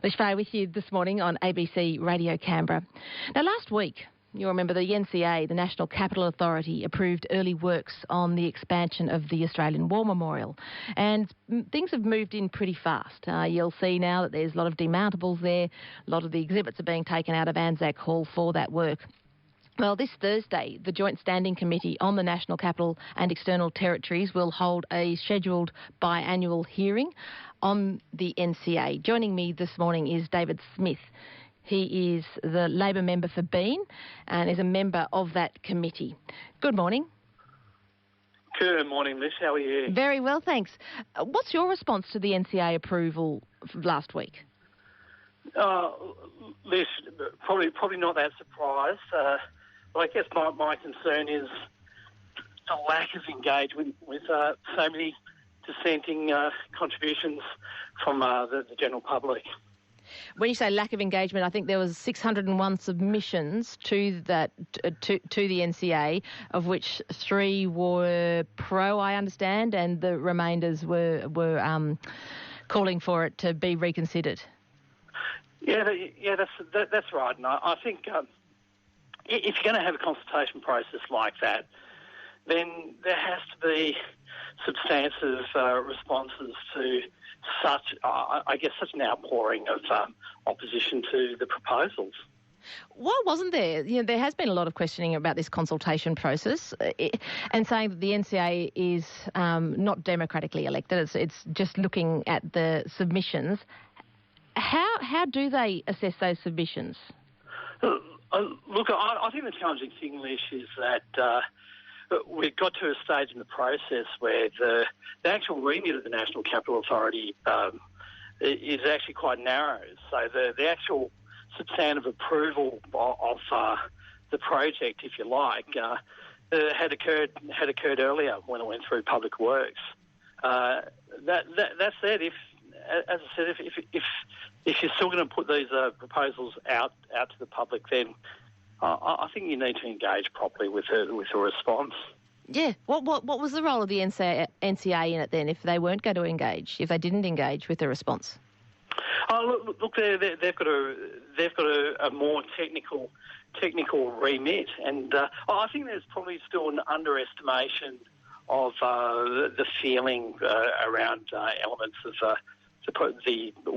Lish Fejer with you this morning on ABC Radio Canberra. Now, last week, you'll remember the NCA, the National Capital Authority, approved early works on the expansion of the Australian War Memorial. And things have moved in pretty fast. You'll see now that there's a lot of demountables there. A lot of the exhibits are being taken out of Anzac Hall for that work. Well, this Thursday, the Joint Standing Committee on the National Capital and External Territories will hold a scheduled biannual hearing on the NCA. Joining me this morning is David Smith. He is the Labor member for Bean and is a member of that committee. Good morning. Good morning, Lish. How are you? Very well, thanks. What's your response to the NCA approval last week? Lish, probably not that surprised. But I guess my concern is the lack of engagement with so many dissenting contributions from the general public. When you say lack of engagement, I think there was 601 submissions to that to the NCA, of which 3 were pro, I understand, and the remainders were calling for it to be reconsidered. Yeah, that's right. And I think if you're going to have a consultation process like that, then there has to be substantive responses to such an outpouring of opposition to the proposals. Why wasn't there? There has been a lot of questioning about this consultation process and saying that the NCA is not democratically elected. It's just looking at the submissions. How do they assess those submissions? Look, I think the challenging thing, Lish, is that we've got to a stage in the process where the actual remit of the National Capital Authority is actually quite narrow. So the actual substantive approval of the project, if you like, had occurred earlier when it went through Public Works. That said, if you're still going to put these proposals out to the public, then I think you need to engage properly with a response. Yeah. What was the role of the NCA in it then? If they weren't going to engage, if they didn't engage with a response? Oh, look, they've got a more technical remit, and I think there's probably still an underestimation of the feeling around elements of the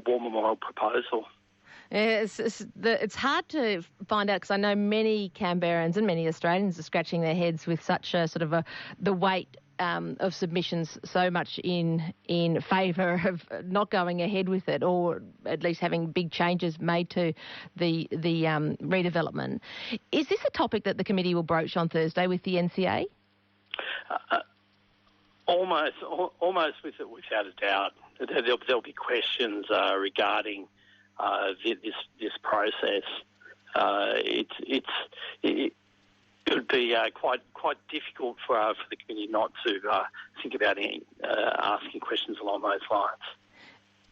War Memorial proposal. Yeah, it's hard to find out because I know many Canberrans and many Australians are scratching their heads with such a sort of the weight of submissions so much in favour of not going ahead with it, or at least having big changes made to the redevelopment. Is this a topic that the committee will broach on Thursday with the NCA? Almost without a doubt. There'll be questions regarding this process. It would be quite difficult for the committee not to think about asking questions along those lines.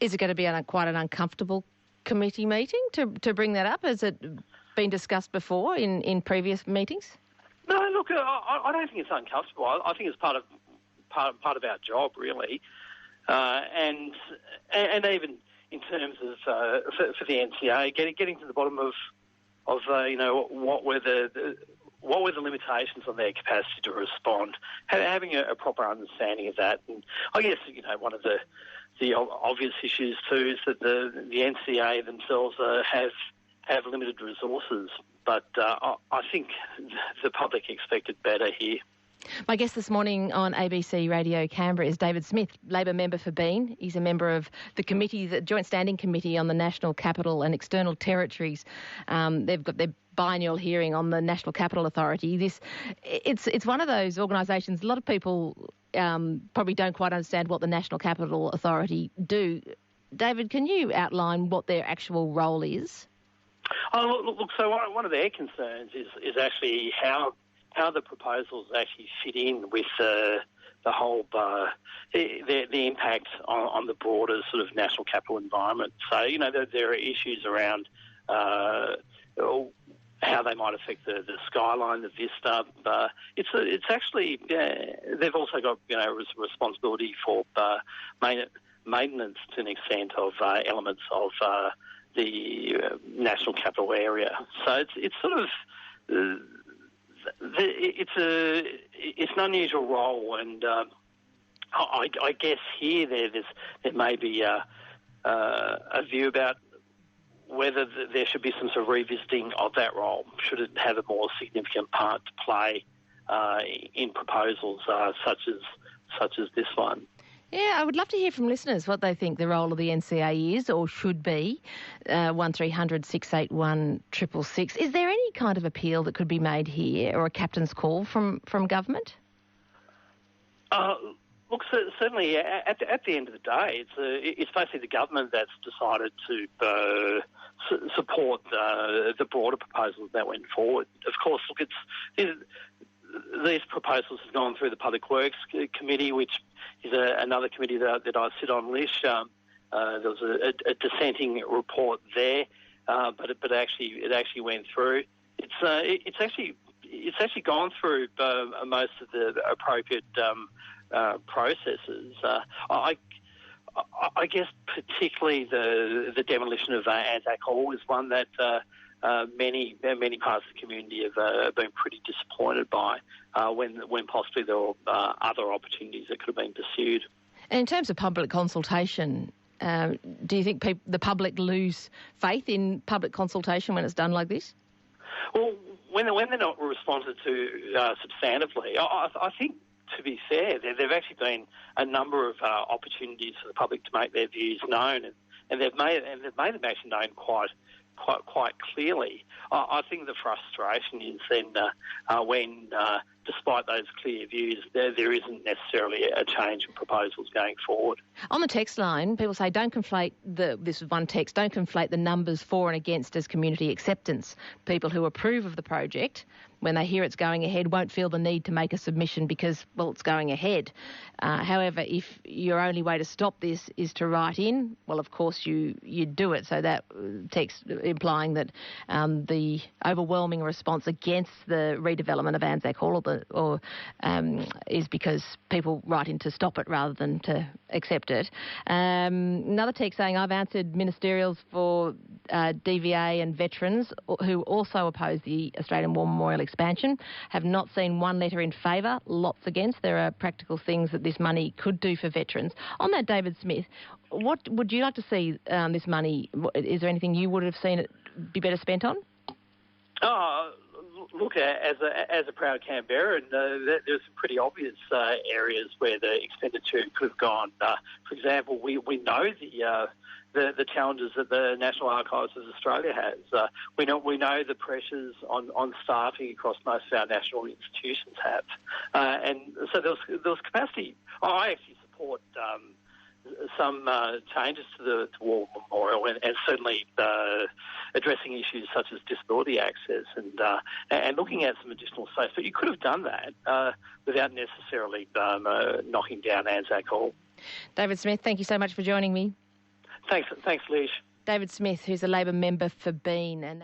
Is it going to be quite an uncomfortable committee meeting to bring that up? Has it been discussed before in previous meetings? No, look, I don't think it's uncomfortable. I think it's part of our job, really, and even in terms of for the NCA, getting to the bottom of what were the limitations on their capacity to respond, having a proper understanding of that. And I guess one of the obvious issues too is that the NCA themselves have limited resources, but I think the public expected better here. My guest this morning on ABC Radio Canberra is David Smith, Labor member for Bean. He's a member of the committee, the Joint Standing Committee on the National Capital and External Territories. They've got their biennial hearing on the National Capital Authority. It's one of those organisations. A lot of people probably don't quite understand what the National Capital Authority do. David, can you outline what their actual role is? Oh, look. So one of their concerns is actually how the proposals actually fit in with the whole the impact on the broader sort of national capital environment. So there are issues around how they might affect the skyline, the vista. It's actually they've also got responsibility for maintenance to an extent of elements of the national capital area. So it's sort of it's an unusual role, and I guess here there may be a view about whether there should be some sort of revisiting of that role. Should it have a more significant part to play in proposals such as this one? Yeah, I would love to hear from listeners what they think the role of the NCA is or should be. 1300 681 666. Is there any kind of appeal that could be made here, or a captain's call from government? Look, certainly at the end of the day, it's basically the government that's decided to support the broader proposals that went forward. Of course, look, these proposals have gone through the Public Works Committee, which is another committee that I sit on, Lish. There was a dissenting report there, but it actually went through. It's actually gone through most of the appropriate processes. I guess particularly the demolition of Anzac Hall is one that many parts of the community have been pretty disappointed by when possibly there were other opportunities that could have been pursued. And in terms of public consultation, do you think the public lose faith in public consultation when it's done like this? Well, when they're not responded to substantively, I think, to be fair, there have actually been a number of opportunities for the public to make their views known, and they've made them actually known quite clearly. I think the frustration is then when, despite those clear views, there isn't necessarily a change in proposals going forward. On the text line, people say, don't conflate this is one text, don't conflate the numbers for and against as community acceptance. People who approve of the project, when they hear it's going ahead, won't feel the need to make a submission because, well, it's going ahead. However, if your only way to stop this is to write in, well, of course you do it. So that text implying that the overwhelming response against the redevelopment of Anzac Hall is because people write in to stop it rather than to accept it. Another text saying, I've answered ministerials for DVA and veterans who also oppose the Australian War Memorial expansion, have not seen one letter in favour, lots against. There are practical things that this money could do for veterans. On that, David Smith, what would you like to see this money, is there anything you would have seen it be better spent on? Look, as a proud Canberran, there's some pretty obvious areas where the expenditure could have gone. For example, we know the challenges that the National Archives of Australia has. We know the pressures on staffing across most of our national institutions have, and so there was capacity. I actually support some changes to the War Memorial, and certainly addressing issues such as disability access and looking at some additional space. But you could have done that without necessarily knocking down Anzac Hall. David Smith, thank you so much for joining me. Thanks, Lish. David Smith, who's a Labor member for Bean. And